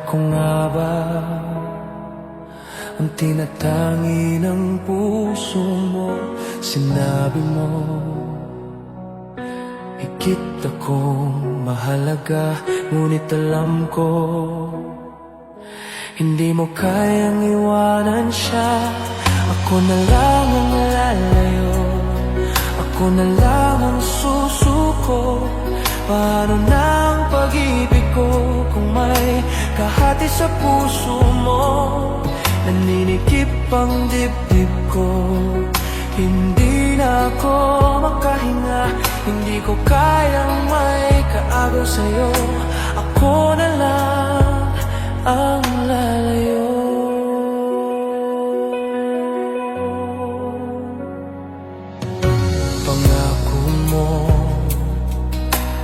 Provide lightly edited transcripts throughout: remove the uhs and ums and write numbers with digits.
Ako nga ba ang tinatangi ng puso mo? Sinabi mo higit akong mahalaga, ngunit alam ko hindi mo kayang iwanan siya. Ako na lang ang lalayo, ako na lang ang susuko. Paano na ang pag-ibig ko kung may kahati sa puso mo? Naninikip ang dibdib ko, hindi na ako makahinga. Hindi ko kayang may kaagaw sa'yo. Ako na lang ang lalayo. Pangako mo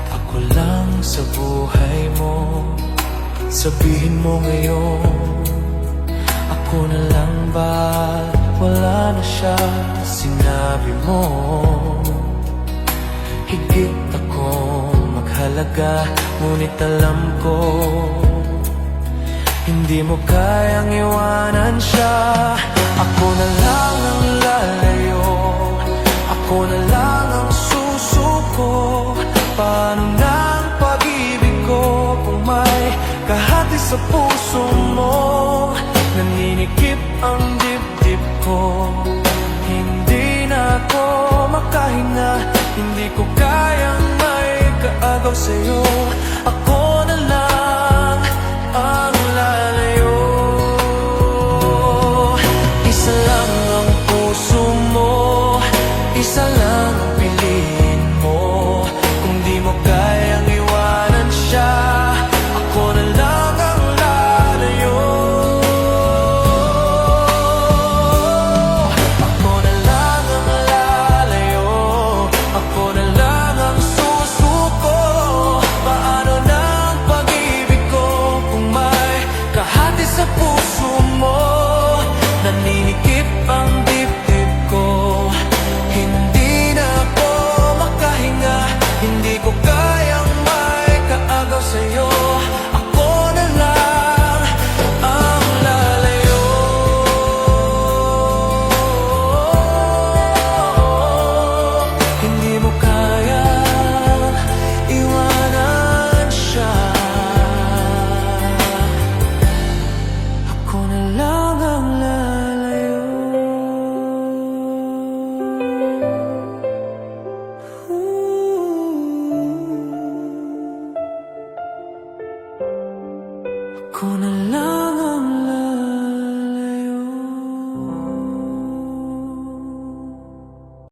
ako lang sa buhay mo. Sabihin mo ngayon, ako na lang ba? Wala na siya. Sinabi mo higit akong maghalaga, ngunit alam ko hindi mo kayang iwanan siya. Ako na lang ang lalayo, ako na lang ang susuko. Paano na ang pag-ibig ko kung may kahati sa puso mo? Naninikip ang dibdib ko, hindi na ako makahinga. Hindi ko kayang may kaagaw sa'yo. Ako na lang ang lalayo. Isa lang ang puso mo, isa lang ang piliin mo. Kung di mo kayang iwanan siya, ako na lang ang lalayo. Ako na lang ang lalayo, ako na lang ang susuko. Paano na ang pag-ibig ko kung may kahati sa puso mo? Naninikip ang dibdib ko, hindi na ako makahinga. Hindi ko kayang may kaagaw sa'yo. Ako na lang ang lalayo. Hindi mo kayang iwanan siya. Ako na lang ang lalayo. Ako na lang